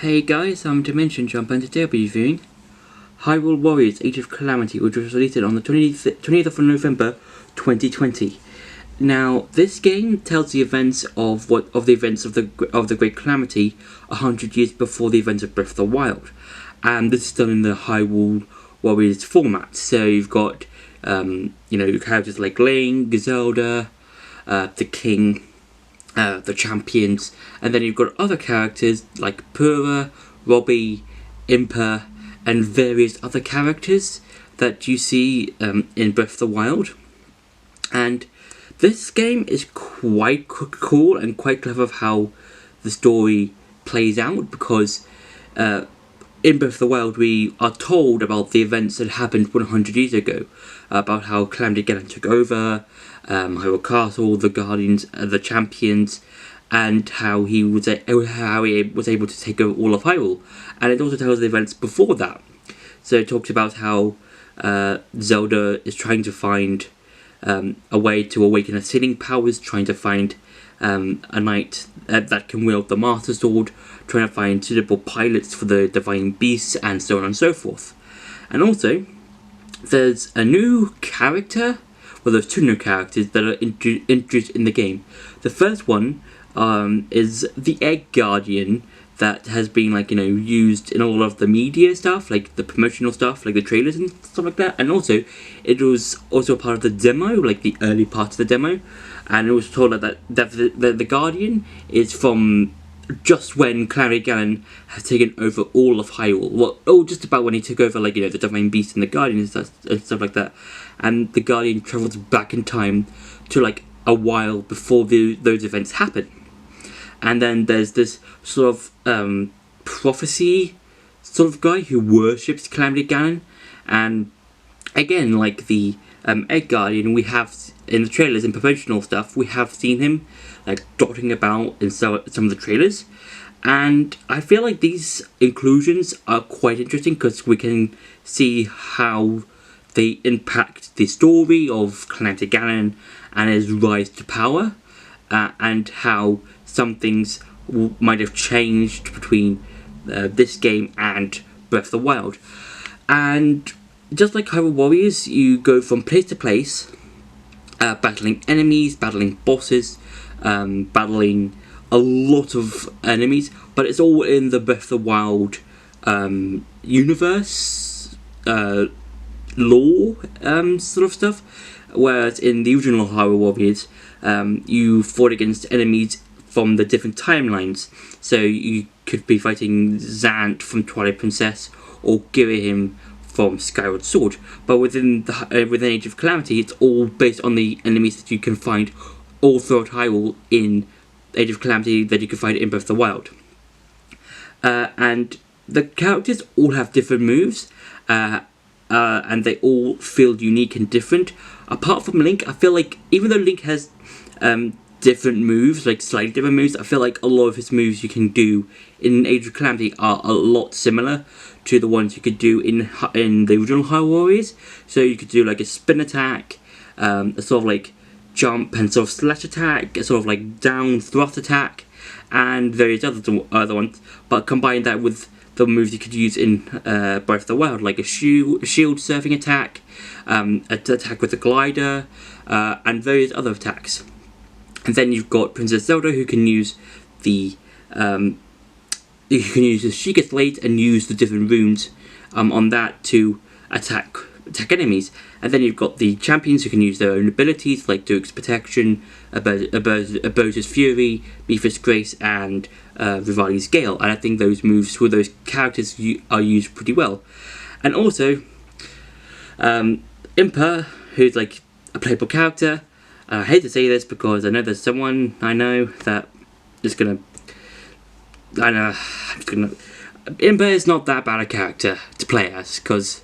Hey guys, I'm Dimension Jump and today I'll be reviewing Hyrule Warriors Age of Calamity, which was released on the 20th of November 2020. Now, this game tells the events of the Great Calamity 100 years before the events of Breath of the Wild, and this is done in the Hyrule Warriors format. So you've got characters like Link, Zelda, the King, the champions, and then you've got other characters like Pura, Robbie, Impa, and various other characters that you see in Breath of the Wild. And this game is quite cool and quite clever of how the story plays out, because in Breath of the Wild we are told about the events that happened 100 years ago, about how Calamity Ganon took over Hyrule Castle, the Guardians, the champions, and how he was able to take over all of Hyrule. And it also tells the events before that. So it talks about how Zelda is trying to find a way to awaken her sealing powers, trying to find a knight that can wield the Master Sword, trying to find suitable pilots for the Divine Beasts, and so on and so forth. And also, there's a new character. Well, there's two new characters that are introduced in the game. The first one is the Egg Guardian that has been used in a lot of the media stuff, like the promotional stuff, like the trailers and stuff like that. And also, it was also part of the demo, like the early part of the demo. And it was told that the Guardian is from just when Calamity Ganon has taken over all of Hyrule. Well, just about when he took over, the Divine Beast and the Guardian and stuff like that. And the Guardian travels back in time to a while before those events happen. And then there's this sort of prophecy sort of guy who worships Calamity Ganon. And again, like the Egg Guardian, we have in the trailers and promotional stuff, we have seen him dotting about in some of the trailers. And I feel like these inclusions are quite interesting because we can see how they impact the story of Calamity Ganon and his rise to power, and how some things might have changed between this game and Breath of the Wild. And just like Hyrule Warriors, you go from place to place, battling enemies, battling bosses, battling a lot of enemies, but it's all in the Breath of the Wild universe, lore sort of stuff. Whereas in the original Hyrule Warriors, you fought against enemies from the different timelines. So you could be fighting Zant from Twilight Princess or Girahim from Skyward Sword. But within Age of Calamity, it's all based on the enemies that you can find all throughout Hyrule in Age of Calamity that you can find in Breath of the Wild. And the characters all have different moves, and they all feel unique and different. Apart from Link, I feel like even though Link has different moves, slightly different moves, I feel like a lot of his moves you can do in Age of Calamity are a lot similar to the ones you could do in the original Hyrule Warriors. So you could do a spin attack, a sort of jump and sort of slash attack, a sort of down thrust attack, and various other ones. But combine that with the moves you could use in Breath of the Wild, like a shield surfing attack, an attack with a glider, and various other attacks. And then you've got Princess Zelda, who can use the Sheikah Slate and use the different runes on that to attack enemies. And then you've got the champions who can use their own abilities, like Duke's Protection, Abota's Fury, Mipha's Grace, and Rivali's Gale. And I think those moves for those characters are used pretty well. And also, Impa, who's a playable character. I hate to say this because I know there's someone I know that is gonna. Impa is not that bad a character to play as, because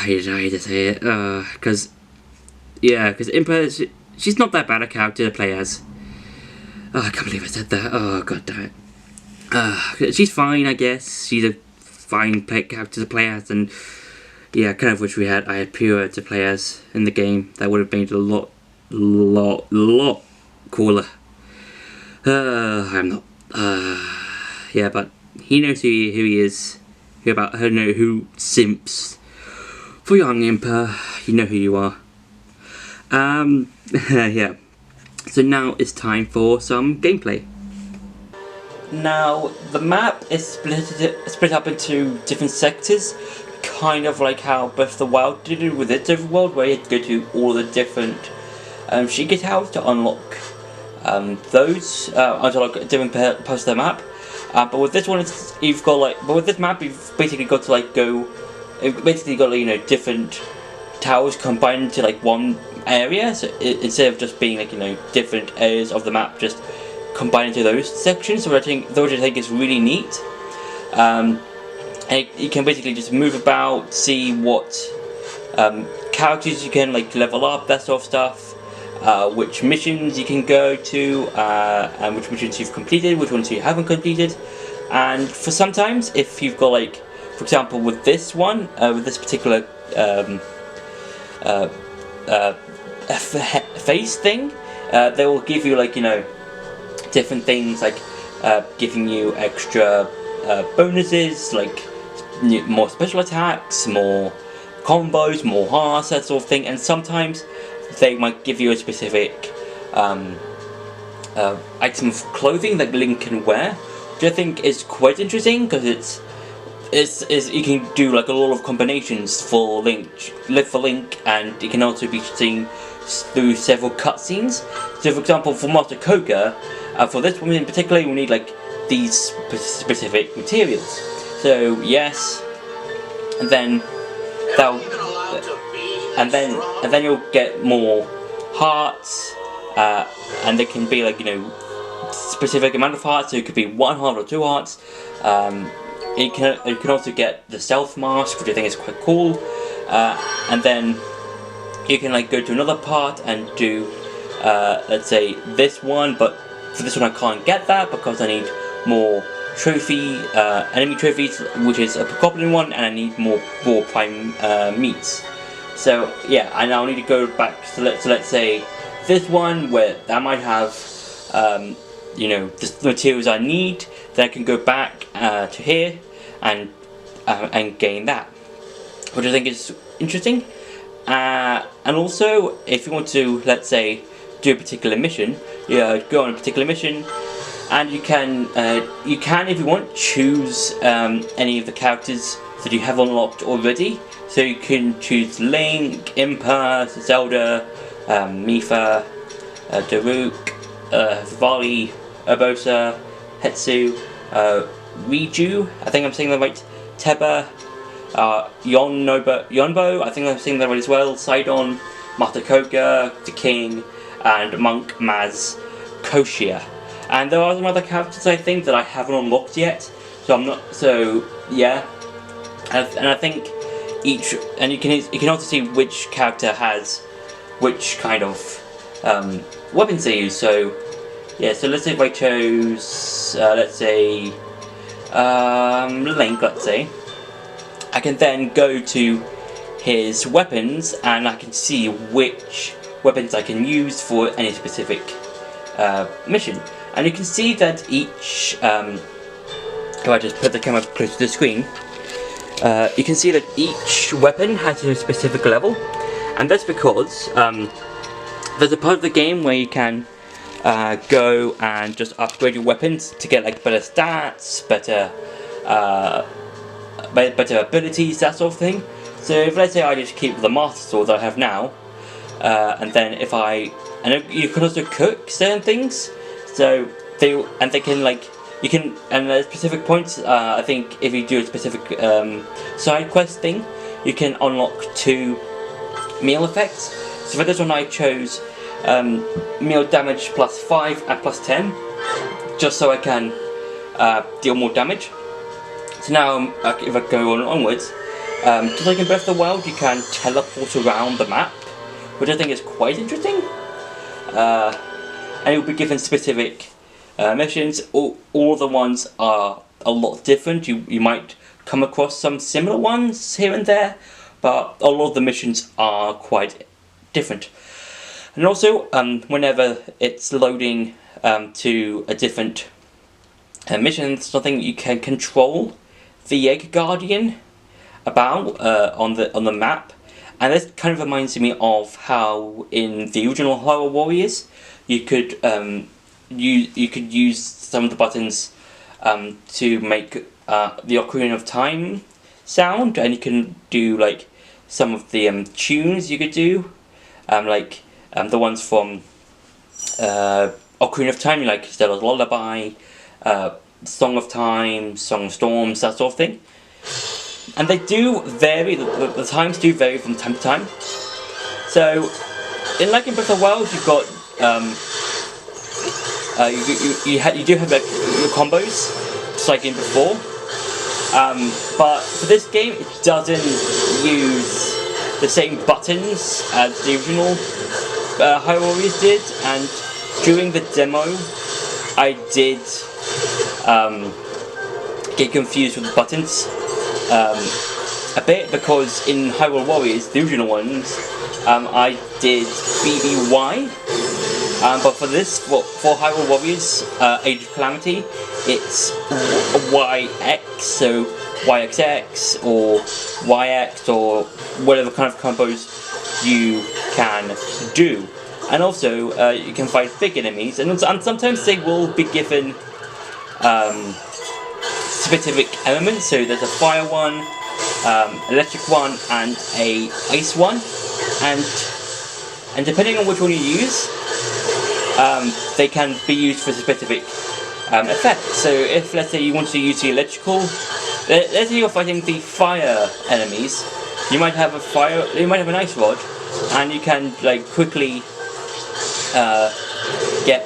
hate to say it, because Impa, she's not that bad a character to play as. Oh, I can't believe I said that. Oh, god damn it. She's fine, I guess. She's a fine character to play as, and yeah, I kind of wish I had Pura to play as in the game. That would have made it a lot cooler. I'm not. Yeah, but he knows who he is. Who simps for young Impa. You know who you are. Yeah. So now it's time for some gameplay. Now the map is split up into different sectors, kind of like how Breath of the Wild did it with its overworld, where you had to go to all the different Sheikah towers to unlock different parts of the map. But with this one, with this map, you've basically got to different towers combined into like one area. So instead of just being different areas of the map, just combined into those sections, which I think is really neat. And you can basically just move about, see what characters you can level up, that sort of stuff. Which missions you can go to, and which missions you've completed, which ones you haven't completed. And for sometimes, if you've got for example with this one, with this particular face thing, they will give you different things, giving you extra bonuses, more special attacks, more combos, more hearts, that sort of thing. And sometimes they might give you a specific item of clothing that Link can wear, which I think is quite interesting, because it's you can do a lot of combinations for Link, and it can also be seen through several cutscenes. So, for example, for Master Koga, for this one in particular, you will need these specific materials. So yes, and then you'll get more hearts, and they can be specific amount of hearts. So it could be 1 heart or 2 hearts. You can also get the stealth mask, which I think is quite cool. And then you can go to another part and do let's say this one, but for this one I can't get that because I need more enemy trophies, which is a goblin one, and I need more raw prime meats. So yeah, I now need to go back. So let's say this one, where I might have the materials I need. Then I can go back to here and gain that, which I think is interesting. And also, if you want to, let's say, do a particular mission, go on a particular mission, and you can if you want, choose any of the characters that you have unlocked already. So you can choose Link, Impa, Zelda, Mipha, Daruk, Vali, Urbosa, Hetsu, Riju, I think I'm saying that right, Teba, Yonbo, I think I'm saying that right as well, Sidon, Master Koga, the King, and Monk Maz Koshia. And there are some other characters I think that I haven't unlocked yet, so yeah, and I think you can also see which character has which kind of weapons they use. So yeah, so let's say if I chose let's say Link, let's say, I can then go to his weapons and I can see which weapons I can use for any specific mission. And you can see that each if I just put the camera close to the screen, you can see that each weapon has a specific level, and that's because there's a part of the game where you can go and just upgrade your weapons to get better stats, better abilities, that sort of thing. So if let's say I just keep the Master Sword that I have now, and then you can also cook certain things. So they can you can, and at specific points, I think if you do a specific side quest thing, you can unlock 2 meal effects. So for this one I chose meal damage +5 and +10, just so I can deal more damage. So now if I go on onwards, Just like in Breath of the Wild, you can teleport around the map, which I think is quite interesting. And you'll be given specific missions. All the ones are a lot different. You might come across some similar ones here and there, but a lot of the missions are quite different. And also, whenever it's loading to a different mission, something you can control the Egg Guardian about on the map, and this kind of reminds me of how in the original Hyrule Warriors you could you could use some of the buttons to make the Ocarina of Time sound, and you can do like some of the tunes you could do, like the ones from Ocarina of Time, like Stella's Lullaby, Song of Time, Song of Storms, that sort of thing. And they do vary, the times do vary from time to time. So, in Breath of the Wild, you've got, you do have like, your combos, just like in before. But for this game, it doesn't use the same buttons as the original Hyrule Warriors did, and during the demo, I did get confused with the buttons a bit, because in Hyrule Warriors, the original ones, I did BBY, but for this, for Hyrule Warriors Age of Calamity, it's YX, so YXX or YX or whatever kind of combos you can do. And also, you can fight big enemies, and sometimes they will be given specific elements. So there's a fire one, electric one, and a ice one, and depending on which one you use, they can be used for specific effects. So if, let's say, you want to use the electrical, let's say you're fighting the fire enemies, you might have an ice rod, and you can like quickly get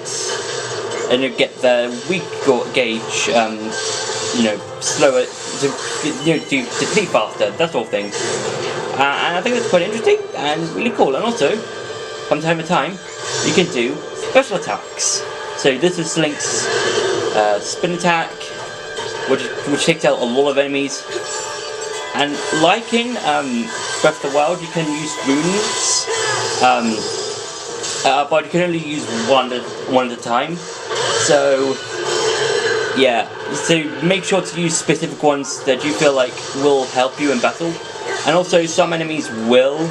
the weak gauge, slower to deplete faster, that sort of thing. And I think that's quite interesting and really cool. And also, from time to time, you can do special attacks. So this is Link's spin attack, which takes out a lot of enemies. And like in Breath of the Wild, you can use runes, but you can only use one at a time. So yeah, so make sure to use specific ones that you feel like will help you in battle. And also, some enemies will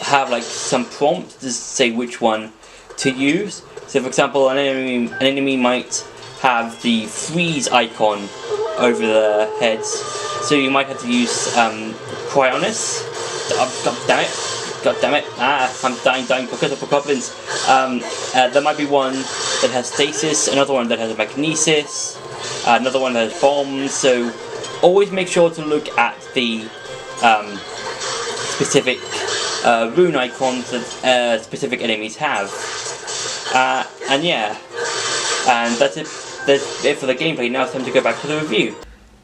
have like some prompts to say which one to use. So for example, an enemy might have the freeze icon over their heads, so you might have to use Cryonis. God damn it! I'm dying because of the goblins. There might be one that has stasis, another one that has magnesis, another one that has bombs. So always make sure to look at the specific rune icons that specific enemies have. And yeah, and that's it for the gameplay. Now it's time to go back to the review.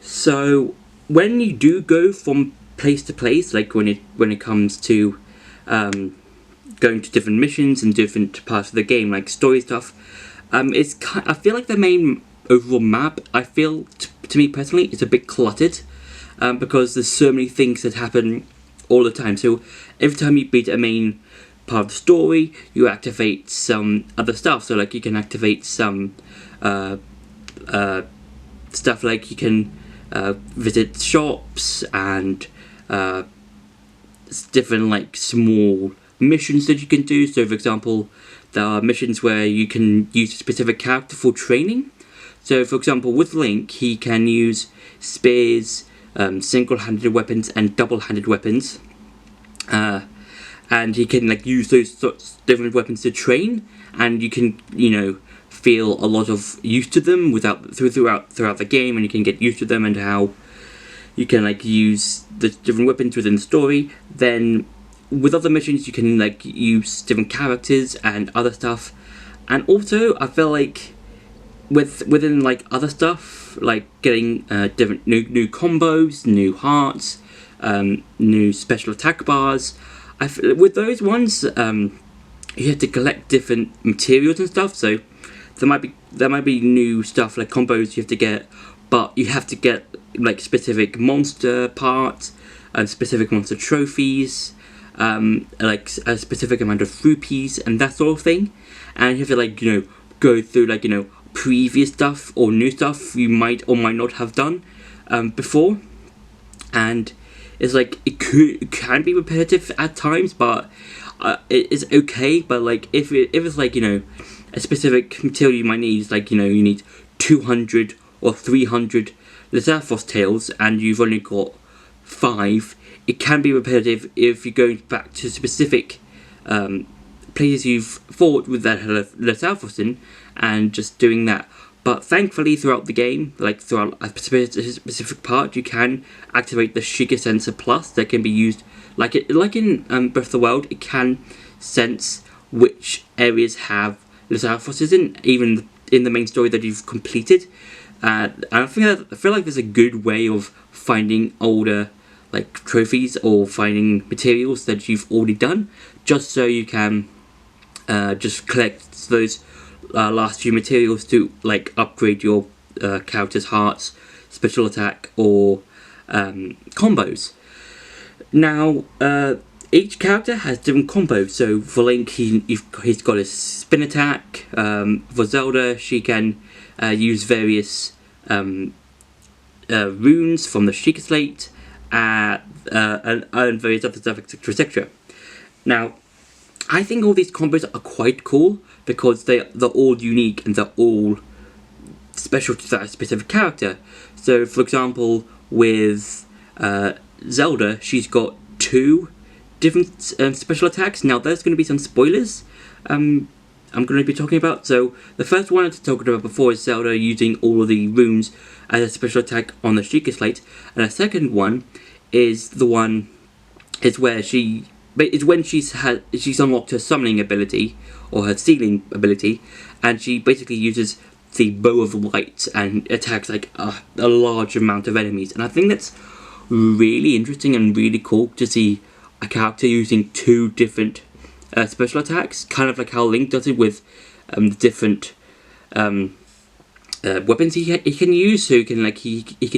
So when you do go from place to place, like when it comes to going to different missions and different parts of the game, like story stuff, I feel like the main overall map, I feel to me personally, it's a bit cluttered, because there's so many things that happen all the time. So every time you beat a main part of the story, you activate some other stuff. So like you can activate some stuff, like you can visit shops and different like small missions that you can do. So for example, there are missions where you can use a specific character for training. So for example, with Link, he can use spears, single-handed weapons and double-handed weapons, and he can like use those sorts of different weapons to train, and you can feel a lot of use to them throughout the game, and you can get used to them and how you can like use the different weapons within the story. Then with other missions, you can like use different characters and other stuff. And also, I feel like within like other stuff, like getting different new combos, new hearts, new special attack bars. With those ones, you have to collect different materials and stuff. So there might be new stuff like combos you have to get, but you have to get like specific monster parts and specific monster trophies, like a specific amount of rupees and that sort of thing. And you have to like go through like previous stuff or new stuff you might or might not have done before. And it's like it can be repetitive at times, but it is okay. But like if it's like a specific material you might need, like you need 200 or 300 Lizalfos tails and you've only got 5, it can be repetitive if you're going back to specific places you've fought with that Lizalfos in and just doing that. But thankfully throughout the game, like throughout a specific part, you can activate the Shiga Sensor Plus that can be used like in Breath of the Wild. It can sense which areas have Lizalfos in, even in the main story that you've completed. And I feel like there's a good way of finding older like trophies or finding materials that you've already done, just so you can just collect those last few materials to like upgrade your character's hearts, special attack, or combos. Now, each character has different combos. So for Link, he's got his spin attack. For Zelda, she can use various runes from the Sheikah Slate, and various other stuff, etc., etc. Now, I think all these combos are quite cool because they're all unique and they're all special to that specific character. So, for example, with Zelda, she's got 2 different special attacks. Now, there's going to be some spoilers I'm going to be talking about. So, the first one I talked about before is Zelda using all of the runes as a special attack on the Sheikah Slate, and the second one is when she's unlocked her summoning ability or her sealing ability, and she basically uses the Bow of Light and attacks like a large amount of enemies. And I think that's really interesting and really cool to see a character using 2 different special attacks, kind of like how Link does it with the different weapons he can use. So he can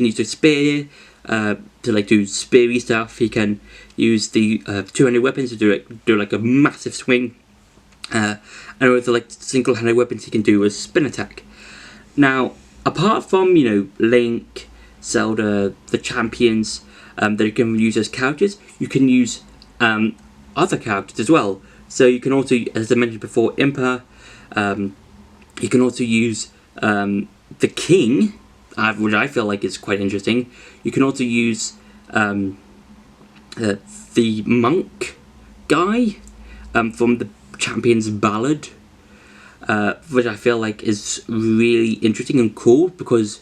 use the spear to like do speary stuff. He can use the 200 weapons to do like a massive swing, and with the like single-handed weapons he can do a spin attack. Now, apart from Link, Zelda, the champions that you can use as characters, you can use other characters as well. So you can also, as I mentioned before, Impa. You can also use the king, which I feel like is quite interesting. You can also use the monk guy from the Champion's Ballad, which I feel like is really interesting and cool because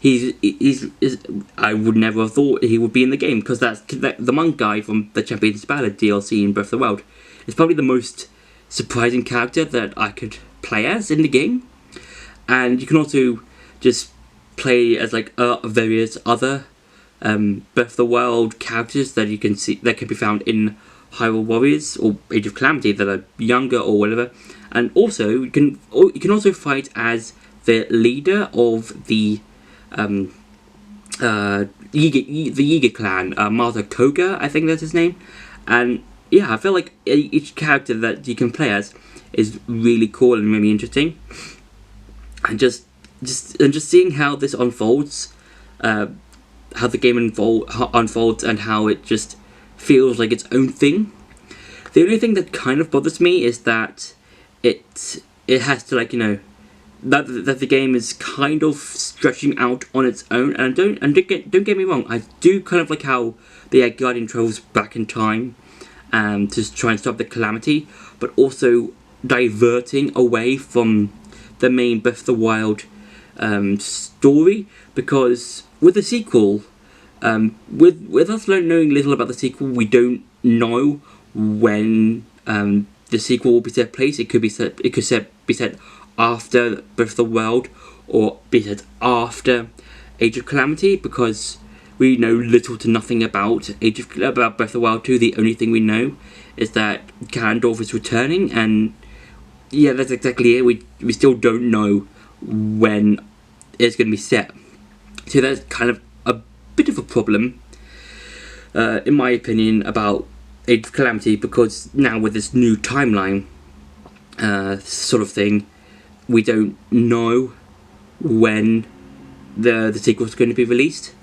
I would never have thought he would be in the game, because that's the monk guy from the Champion's Ballad DLC in Breath of the Wild. It's probably the most surprising character that I could play as in the game. And you can also just play as like various other Breath of the Wild characters that you can see that can be found in Hyrule Warriors or Age of Calamity that are younger or whatever. And also you can also fight as the leader of the Yiga clan, Martha Koga, I think that's his name. And yeah, I feel like each character that you can play as is really cool and really interesting. And just seeing how this unfolds, how the game unfolds, and how it just feels like its own thing. The only thing that kind of bothers me is that it has to, like, that the game is kind of stretching out on its own. And don't get me wrong, I do kind of like how the Guardian travels back in time to try and stop the Calamity, but also diverting away from the main Breath of the Wild story, because with the sequel, with us knowing little about the sequel, we don't know when the sequel will be set place. It could be set after Breath of the Wild, or be set after Age of Calamity, because we know little to nothing about Breath of the Wild 2. The only thing we know is that Ganondorf is returning, and yeah, that's exactly it. We still don't know when it's going to be set. So that's kind of a bit of a problem, in my opinion, about Age of Calamity, because now with this new timeline sort of thing, we don't know when the sequel is going to be released.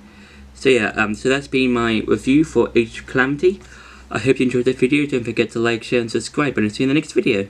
So yeah, so that's been my review for Age of Calamity. I hope you enjoyed the video. Don't forget to like, share and subscribe, and I'll see you in the next video.